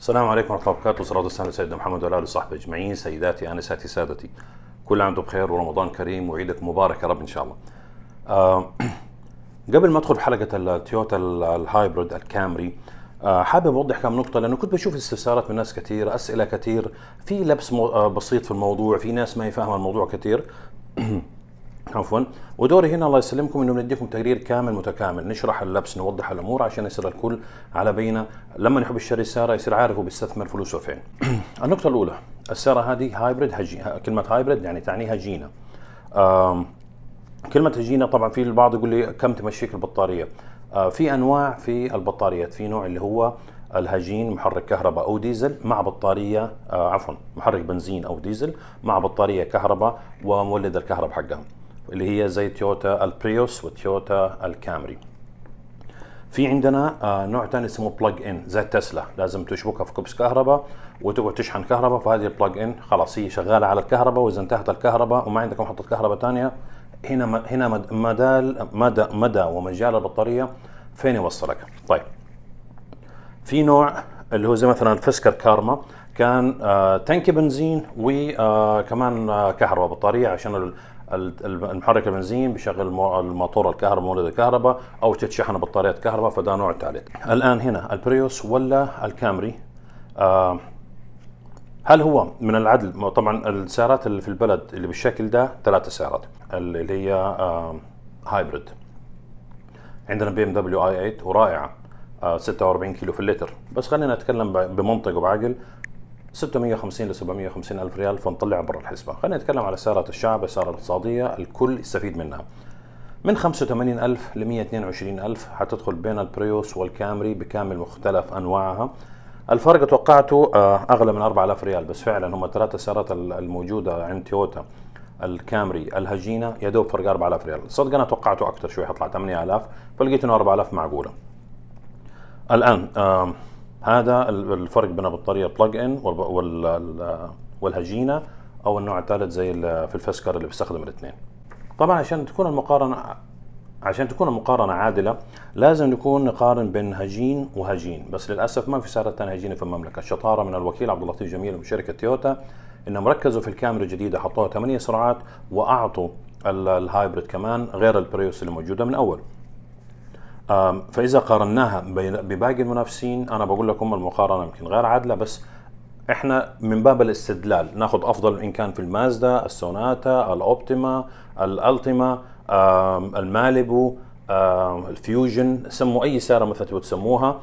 السلام عليكم ورحمة الله وبركاته. صلاة والسلام على سيدنا محمد وعلى آله وصحبه أجمعين. سيداتي آنساتي سادتي، كل عام وانتم بخير ورمضان كريم وعيدكم مبارك يا رب إن شاء الله. قبل ما أدخل في حلقة التويوتا الهايبريد الكامري، حابب أوضح كم نقطة، لأنه كنت بشوف استفسارات من ناس كثير، أسئلة كثير، في لبس بسيط في الموضوع، في ناس ما يفهم الموضوع كثير. عفوا. ودوري هنا الله يسلمكم انه بنديكم تقرير كامل متكامل، نشرح اللبس، نوضح الامور عشان يصير الكل على بينه، لما يحب يشتري السياره يصير عارف هو بيستثمر فلوسه فين. النقطه الاولى، السياره هذه هايبريد. كلمه هايبريد يعني تعني هجينه. كلمه هجينه طبعا في البعض يقول لي كم تمشيك البطاريه. في انواع في البطاريات، في نوع اللي هو الهجين، محرك كهرباء او ديزل مع بطاريه، محرك بنزين او ديزل مع بطاريه كهرباء ومولد الكهرباء حقها، اللي هي زي تويوتا البريوس وتويوتا الكامري. في عندنا نوع ثاني اسمه بلاج ان زي تسلا، لازم تشبكها في كبس كهرباء وتقعد تشحن كهرباء، فهذه البلاج ان خلاص هي شغاله على الكهرباء، واذا انتهت الكهرباء وما عندك محطه كهرباء ثانيه، هنا مدى ومجال البطاريه فين يوصلك. طيب، في نوع اللي هو زي مثلا الفسكر كارما، كان تانك بنزين وكمان كهرباء بطاريه، عشان المحرك البنزين بيشغل الموتور الكهرباء، مولد الكهرباء، او تتشحن بطاريات كهرباء، فده نوع ثالث. الان هنا البريوس ولا الكامري، هل هو من العدل؟ طبعا السيارات اللي في البلد اللي بالشكل ده 3 سيارات اللي هي هايبريد. عندنا بي ام دبليو اي 8 ورائعه، 46 كيلو في اللتر، بس خلينا نتكلم بمنطق وبعقل، 650 ل 750 ألف ريال، فنطلع برا الحسبة. خلينا نتكلم على سيارات الشعب، السيارة الاقتصادية الكل يستفيد منها. من 85 ألف ل 122 ألف حتدخل بين البريوس والكامري بكامل مختلف أنواعها. الفرق توقعته أغلى من 4000 ريال، بس فعلا هم 3 سيارات الموجودة عند تويوتا، الكامري الهجينة، يدوب فرق 4000 ريال. صدق أنا توقعته أكثر شوي، حطلع 8000، فلقيت إنه 4000 معقولة. الآن هذا الفرق بين البطارية بلاج ان والهجينة، او النوع الثالث زي في الفسكر اللي بيستخدم الاثنين. طبعا عشان تكون المقارنة عادلة، لازم نقارن بين هجين وهجين، بس للاسف ما في سيارات ثانية هجينة في المملكة. الشطارة من الوكيل عبد اللطيف جميل من شركة تويوتا، انهم ركزوا في الكامري الجديدة، حطوها 8 سرعات واعطوا الهايبريد كمان غير البريوس اللي موجودة من اول. فإذا قارناها بباقي المنافسين، أنا بقول لكم المقارنة يمكن غير عادلة، بس إحنا من باب الاستدلال ناخذ أفضل إن كان في المازدا، السوناتا، الأوبتيما، الألتيما، الماليبو، الفيوجن، سموا أي سيارة مثل تبغوا تسموها،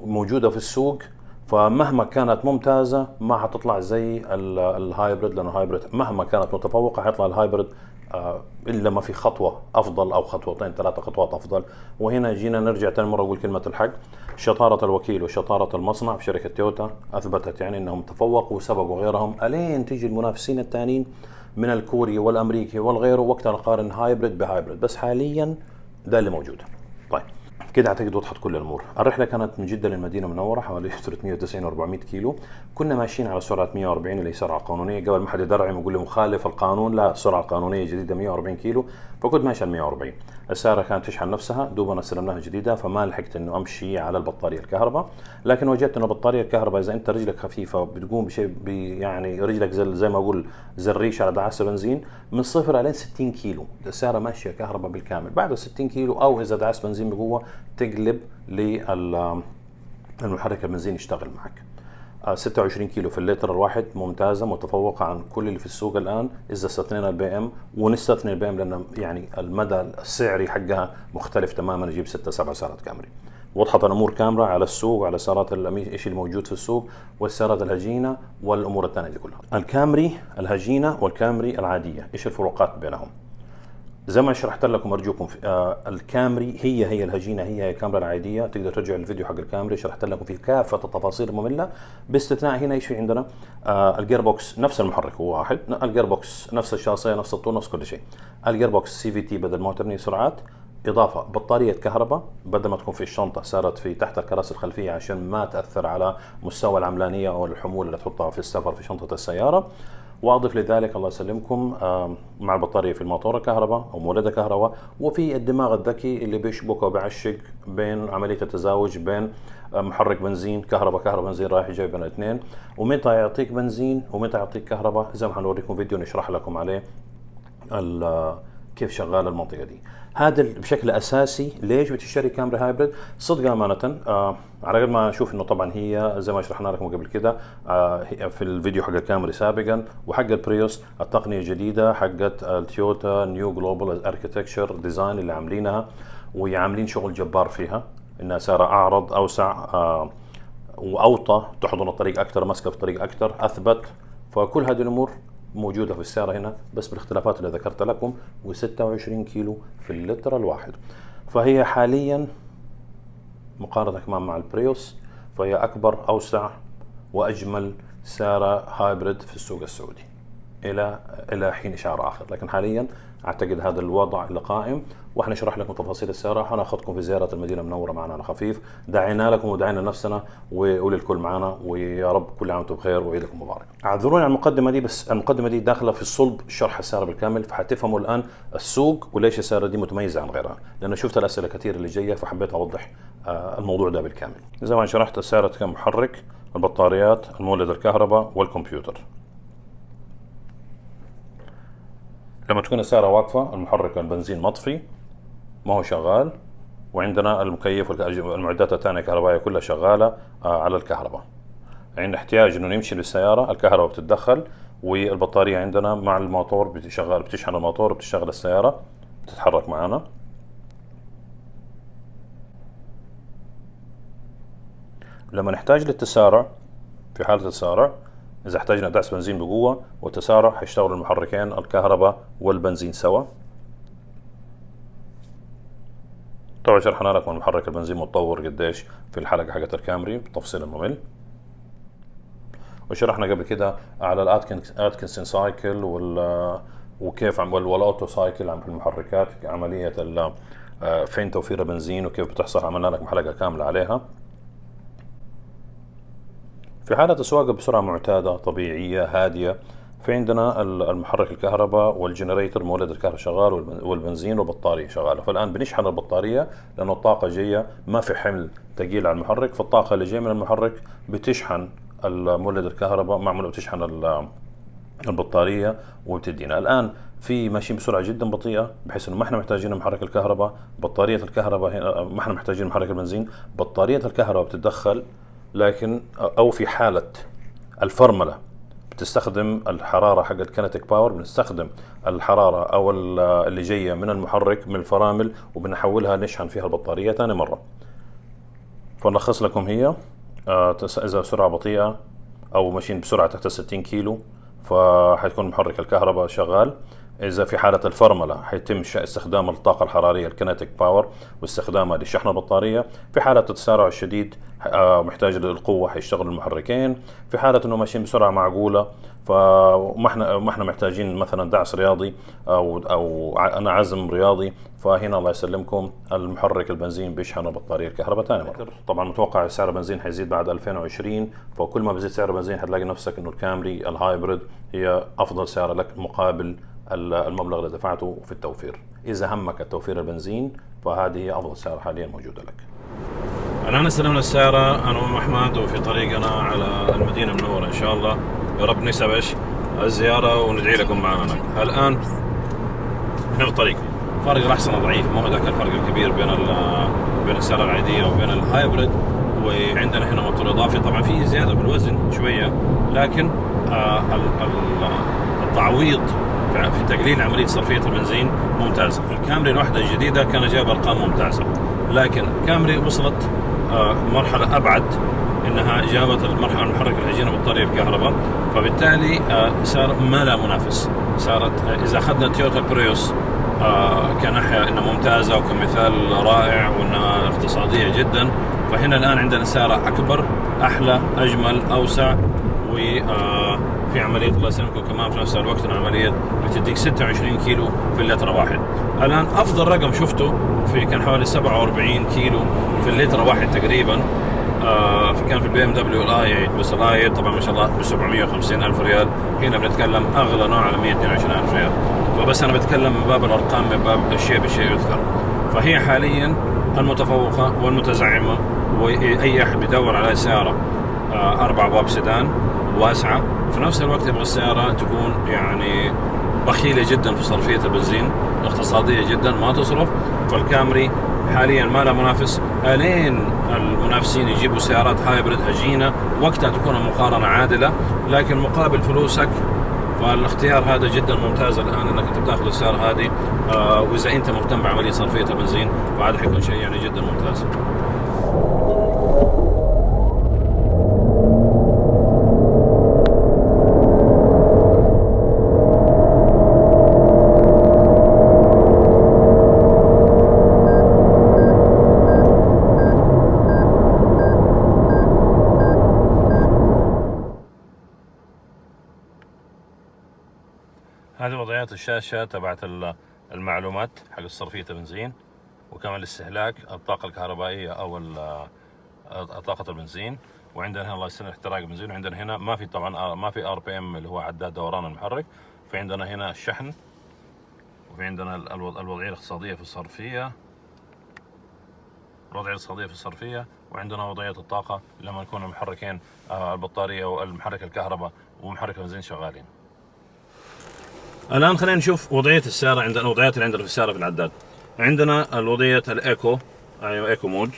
موجودة في السوق. فمهما كانت ممتازة ما حتطلع زي الهايبريد، لأنه الهايبريد مهما كانت متفوقة حيطلع الهايبريد إلا ما في خطوة أفضل أو خطوتين 3 خطوات أفضل. وهنا جينا نرجع تاني مرة أقول كلمة الحق، شطارة الوكيل وشطارة المصنع في شركة تويوتا أثبتت يعني أنهم تفوقوا وسبقوا غيرهم، ألين تيجي المنافسين الثانيين من الكوري والأمريكي والغيره، وقتها نقارن هايبريد بهايبريد، بس حاليا ده اللي موجود. طيب، كده اعتقد وضحت كل الامور. الرحله كانت من جده للمدينه المنوره حوالي 390 و 400 كيلو. كنا ماشيين على سرعه 140 اللي هي سرعه قانونيه، قبل ما حد يدرعم ويقول لي مخالف القانون، لا، السرعه القانونيه جديده 140 كيلو، فكنت ماشي على 140. السياره كانت تشحن نفسها، دوبنا استلمناها جديده، فما لحقت انه امشي على البطاريه الكهرباء، لكن وجدت انه بطاريه الكهرباء اذا انت رجلك خفيفه بتقوم بشيء يعني رجلك زي ما اقول زي الريش على دعاسه بنزين، من 0 الى 60 كيلو السياره ماشيه كهرباء بالكامل. بعد 60 كيلو او اذا دعست بنزين بقوه تقلب للمحرك البنزين يشتغل معك. 26 كيلو في اللتر الواحد، ممتازة متفوقة عن كل اللي في السوق الآن، إذا استثنينا البي ام، ونستثني البي ام لأن يعني المدى السعري حقها مختلف تماما، نجيب 6 7 سيارات كامري. وضحت الأمور كامرة على السوق وعلى سيارات الشيء الموجود في السوق والسيارات الهجينة والأمور الثانية دي كلها. الكامري الهجينة والكامري العادية، إيش الفروقات بينهم؟ زي ما شرحت لكم ارجوكم، الكامري هي الهجينه، هي الكاميرا العاديه، تقدر ترجع الفيديو حق الكامري، شرحت لكم فيه كافه التفاصيل الممله، باستثناء هنا ايش في عندنا؟ الجير بوكس نفس المحرك هو واحد، الجير بوكس نفس الشاصيه، نفس الطول، نفس كل شيء. الجير بوكس سي في تي بدل ما هو 8 سرعات، اضافه بطاريه كهرباء بدل ما تكون في الشنطه صارت في تحت الكراسي الخلفيه عشان ما تاثر على مستوى العملانيه او الحمول اللي تحطها في السفر في شنطه السياره. واضف لذلك الله يسلمكم مع البطاريه في الموتور كهرباء او مولدها كهرباء، وفي الدماغ الذكي اللي بيشبك وبيعشق بين عمليه التزاوج بين محرك بنزين كهرباء بنزين رايح جاي بين الاثنين، ومتى يعطيك بنزين ومتى يعطيك كهرباء، زي ما حنوريكم فيديو نشرح لكم عليه كيف شغال المنطقه دي. هذا بشكل اساسي ليش بتشتري كامري هايبريد. صدق امانه على قد ما اشوف انه طبعا هي زي ما شرحنا لكم قبل كده في الفيديو حق الكامري سابقا وحق البريوس، التقنيه الجديده حقت التويوتا نيو جلوبال اركتكتشر ديزاين اللي عاملينها، وعاملين شغل جبار فيها، انها صار اعرض اوسع واوطى، تحضن الطريق اكثر، ماسكه في الطريق اكثر، اثبت. فكل هذه الامور موجودة في السيارة هنا، بس بالاختلافات اللي ذكرت لكم، و26 كيلو في اللتر الواحد. فهي حاليا مقارنة كمان مع البريوس فهي أكبر أوسع وأجمل سيارة هايبريد في السوق السعودي إلى حين إشعار آخر، لكن حاليا أعتقد هذا الوضع اللي قائم. وحنشرح لكم تفاصيل السيارة، حناخذكم في زيارة المدينة المنورة معنا على خفيف. دعينا لكم ودعينا نفسنا وللكل معنا، ويا رب كل عام وانتم بخير وعيدكم مبارك. اعذروني على المقدمة دي، بس المقدمة دي داخلة في صلب شرح السيارة بالكامل، فحتفهموا الآن السوق وليش السيارة دي متميزة عن غيرها، لأنه شفت الأسئلة كثير اللي جاية فحبيت أوضح الموضوع ده بالكامل. زي ما شرحت السيارة كم محرك، البطاريات، المولد الكهرباء، والكمبيوتر. لما تكون السيارة واقفة المحرك البنزين مطفي ما هو شغال، وعندنا المكيف والمعدات الثانية الكهربائية كلها شغالة على الكهرباء. عند احتياج انه نمشي بالسيارة الكهرباء بتتدخل، والبطارية عندنا مع الموتور بتشحن الموتور وبتشتغل السيارة بتتحرك معنا. لما نحتاج للتسارع، في حالة التسارع إذا احتاجنا دعس بنزين بقوة والتسارع حيشتغل المحركين الكهرباء والبنزين سوا. طبعا شرحنا لكم المحرك البنزين متطور قديش في الحلقة حقت الكامري بالتفصيل الممل، وشرحنا قبل كده على الاتكنسون سايكل وكيف والاوتو سايكل عن في المحركات عملية فين توفير البنزين وكيف بتحصل، عملنا لكم حلقة كاملة عليها. في حالة السواقة بسرعة معتادة طبيعية هادية، في عندنا المحرك الكهرباء والجنريتر مولد الكهرباء شغال والبنزين والبطارية شغالة. فالآن بنشحن البطارية لأنه الطاقة جاية، ما في حمل ثقيل على المحرك، فالطاقة اللي جاية من المحرك بتشحن المولد الكهرباء معمول بتشحن البطارية وبتدينا. الآن في ماشيين بسرعة جدا بطيئة، بحيث انه ما احنا محتاجين محرك الكهرباء، بطارية الكهرباء ما احنا محتاجين محرك البنزين، بطارية الكهرباء بتتدخل. لكن او في حالة الفرملة بتستخدم الحرارة حق الكينيتيك باور، بنستخدم الحرارة او اللي جاية من المحرك من الفرامل وبنحولها نشحن فيها البطارية ثاني مرة. فنلخص لكم هي اذا سرعة بطيئة او ماشيين بسرعة تحت 60 كيلو فحيكون محرك الكهرباء شغال. إذا في حالة الفرملة حيتم استخدام الطاقة الحرارية الكينيتيك باور واستخدامها لشحن البطارية. في حالة التسارع الشديد محتاج للقوة حيشتغل المحركين. في حالة إنه ماشيين بسرعة معقولة فما احنا محتاجين مثلا دعس رياضي أو أنا عزم رياضي، فهنا الله يسلمكم المحرك البنزين بيشحن البطارية الكهرباء ثاني مرة. طبعا متوقع سعر البنزين حيزيد بعد 2020، فكل ما بيزيد سعر البنزين حتلاقي نفسك إنه الكامري الهايبريد هي أفضل سعر لك مقابل المبلغ اللي دفعته في التوفير. إذا همك التوفير البنزين فهذه هي أفضل سعر حاليا موجودة لك. الآن استلمنا السيارة أنا وأحمد وفي طريقنا على المدينة المنورة إن شاء الله. يا رب نكسب الزيارة وندعي لكم معنا هناك. الآن احنا في الطريق، فرق الأحصنة ضعيف، مو ذاك الفرق الكبير بين السيارة العادية وبين الهايبريد. وعندنا هنا موتور إضافي، طبعا فيه زيادة في الوزن شوية، لكن التعويض في تقليل عملية صرفية البنزين ممتازة. الكامري الوحدة الجديدة كان جايب أرقام ممتازة، لكن الكامري وصلت مرحلة أبعد، إنها جابت المحرك الهجين بطارية بكهرباء، فبالتالي صار ما لا منافس. صارت إذا أخذنا تويوتا بريوس كناحية إنها ممتازة وكمثال رائع وإنها اقتصادية جدا، فهنا الآن عندنا سيارة أكبر أحلى أجمل أوسع، وفي عملية الله يسلمكم كمان في نفس الوقت عملية بتديك 26 كيلو في اللتر واحد. الآن أفضل رقم شفته كان حوالي 47 كيلو في اللتر واحد تقريبا كان في البي ام دبليو الاي، بس الاي طبعا ما شاء الله ب 750 الف ريال. هنا بنتكلم اغلى نوع على 122 الف ريال. فبس انا بتكلم من باب الارقام، من باب الشيء بالشيء يذكر. فهي حاليا المتفوقه والمتزعمه، واي احد بيدور على سياره 4 ابواب سيدان واسعه، في نفس الوقت يبغى السياره تكون يعني بخيله جدا في صرفيه البنزين، اقتصاديه جدا ما تصرف. فالكامري حاليا ما له منافس، الين المنافسين يجيبوا سيارات هايبرد هجينه وقتها تكون المقارنه عادله، لكن مقابل فلوسك فالاختيار هذا جدا ممتاز الان، انك انت بتاخذ السياره هذه. واذا انت مهتم بعمليه صرفيه البنزين فهذا حيكون شيء يعني جدا ممتاز. هذه وضعيات الشاشة تبعت المعلومات حق صرفية البنزين، وكمان الاستهلاك، الطاقة الكهربائية أو طاقة البنزين. وعندنا هنا الله يسلمك احتراق البنزين. وعندنا هنا ما في طبعا ما في ار بي ام اللي هو عداد دوران المحرك. في عندنا هنا الشحن، وفي عندنا الوضعية الاقتصادية في الصرفية، الوضعية الاقتصادية في الصرفية. وعندنا وضعية الطاقة لما يكون المحركين البطارية والمحرك الكهرباء ومحرك البنزين شغالين. الآن خلينا نشوف وضعية السيارة. عندنا وضعيات اللي عندنا في السيارة في العداد. عندنا الوضعية الإيكو، أيوة إيكو مود.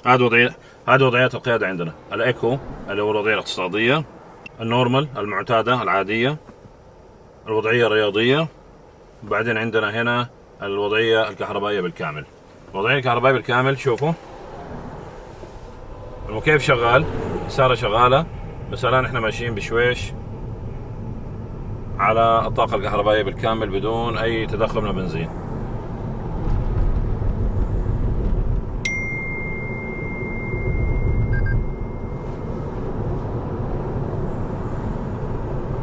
هذه وضعيات القيادة عندنا. الإيكو اللي هو الوضعية الاقتصادية، النورمال المعتادة العادية، الوضعية الرياضية. وبعدين عندنا هنا الوضعية الكهربائية بالكامل. الوضعية الكهربائية بالكامل شوفوا المكيف شغال، السيارة شغالة، بس الآن احنا ماشيين بشويش على الطاقة الكهربائية بالكامل بدون أي تدخل من البنزين.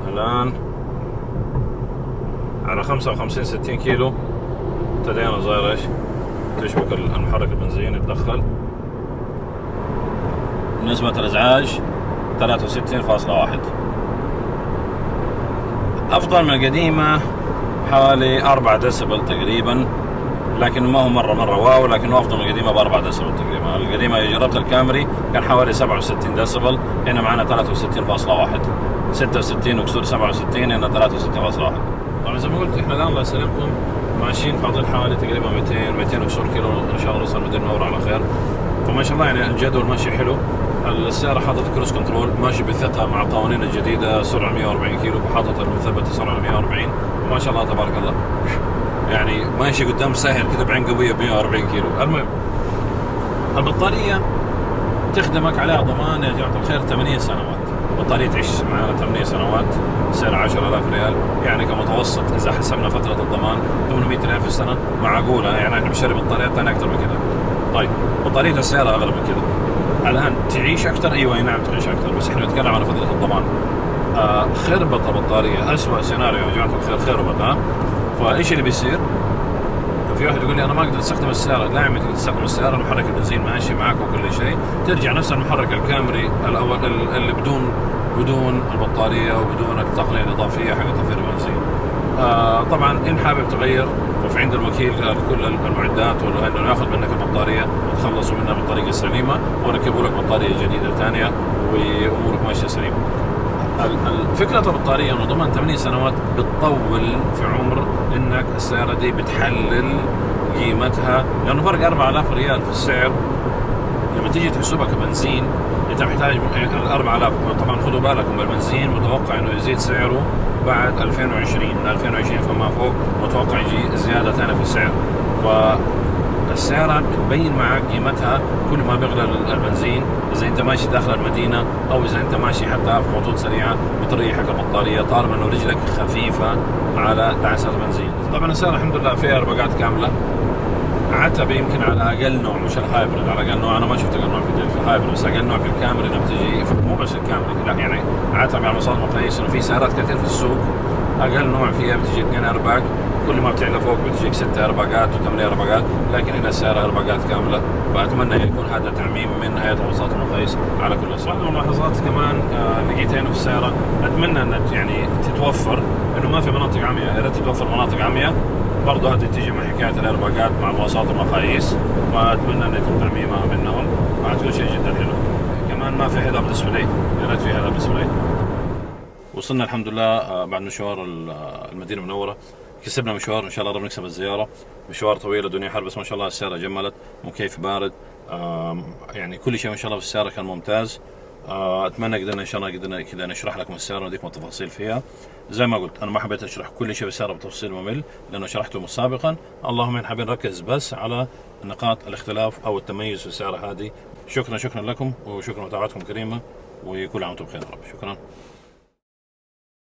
الآن على 55-60 كيلو ابتدينا صغير ايش تشبك المحرك البنزين يتدخل. نسبة الإزعاج 63.1، أفضل من القديمة حوالي 4 ديسبل تقريبا، لكن ما هو مرة واو، لكنه أفضل من القديمة ب4 ديسبل تقريبا. القديمة جربت الكامري كان حوالي 67 ديسبل، هنا معنا 63.1، 66 وكسور 67، هنا 63.1. طبعا زي ما قلت احنا الآن الله يسلمكم ماشيين فاضل حوالي تقريبا 200 وكسور كيلو إن شاء الله نوصل مدينة نور على خير. فما شاء الله يعني الجدول ماشي حلو. السيارة حاطت كروس كنترول، ماشي بثقة مع القوانين الجديدة، سرعة 140 كيلو، وحاطت المثبت سرعة 140، وما شاء الله تبارك الله يعني ماشي قدام ساهر كذا بعين قوية ب 140 كيلو. المهم البطارية تخدمك عليها ضمان يا جماعة الخير 8 سنوات. بطارية تعيش معنا 8 سنوات، سعر 10,000 ريال، يعني كمتوسط إذا حسبنا فترة الضمان 800 ريال في السنة معقولة. يعني احنا بنشتري بطاريات ثانية أكثر من كذا. طيب بطارية السيارة أغلى من كذا. الآن تعيش أكثر، أيوة نعم تعيش أكثر، بس إحنا نتكلم عن فترة الضمان. خربط البطارية أسوأ سيناريو يا جماعة الخير، خربط. فإيش اللي بيصير؟ في واحد يقول لي أنا ما أقدر أستخدم السيارة. لا يا عمي تقدر تستخدم السيارة، المحرك البنزين ماشي معك وكل شيء، ترجع نفس المحرك الكامري الأول اللي بدون البطارية وبدون التقنية الإضافية حق توفير البنزين. طبعا إن حابب تغير ففي عند الوكيل كل المعدات، وإنه ياخذ منك البطارية وتخلصوا منها بالطريقة السليمة وركبوا لك بطارية جديدة ثانية وأمورك ماشية سليمة. فكرة البطارية انه ضمن 8 سنوات بتطول في عمر انك السيارة دي بتحلل قيمتها، لانه فرق 4000 ريال في السعر لما تيجي تحسبها كبنزين انت محتاج 4000. طبعا خذوا بالكم البنزين متوقع انه يزيد سعره بعد 2020 فما فوق، متوقع يجي زيادة ثانية في السعر. السيارة بتبين معك قيمتها كل ما بيغلى البنزين. إذا أنت ماشي داخل المدينة أو إذا أنت ماشي حتى في خطوط سريعة بتريحك البطارية طالما إنه رجلك خفيفة على دعسات البنزين. طبعا السيارة الحمد لله فيها أرباقات كاملة، عتبة يمكن على أقل نوع، مش الهايبرد، على أقل نوع. أنا ما شفت أقل نوع في الهايبرد، بس أقل نوع في الكامري لما تجي مو بس الكامري، لا يعني عتبة على مصادر مقاييس إنه في سيارات كثير في السوق أقل نوع فيها بتجي 2 أرباق، كل ما بتعلى فوق بتجيك 6 ايرباجات و8 ايرباجات، لكن هنا السيارة ايرباجات كاملة. فأتمنى يكون هذا تعميم من هيئة مواصلات المقاييس على كل الأسواق. الملاحظات كمان لقيتها هنا في السيارة، أتمنى أن يعني تتوفر، إنه ما في مناطق عامية، يا ريت تتوفر مناطق عامية. برضه هذه تيجي مع حكاية الايرباجات مع مواصلات المقاييس، فأتمنى أن يتم تعميمها منهم، فأعتبر شيء جدا حلو. كمان ما في هيد اب ديسبلاي، يا ريت في هيد اب ديسبلاي. وصلنا الحمد لله بعد مشوار المدينة المنورة، كسبنا مشوار، إن شاء الله رب نكسب الزيارة. مشوار طويل الدنيا حر، بس ما شاء الله السيارة جملت، مكيف بارد، يعني كل شيء ما شاء الله في السيارة كان ممتاز. أتمنى قدرنا إن شاء الله قدرنا كذا نشرح لكم السيارة ونديكم التفاصيل فيها. زي ما قلت أنا ما حبيت أشرح كل شيء في السيارة بتفصيل ممل، لأنه شرحته سابقا. اللهم إن حابين نركز بس على نقاط الاختلاف أو التميز في السيارة هذه. شكرا لكم، وشكرا لمتابعتكم كريمة، وكل عام وانتم بخير يا رب. شكرا.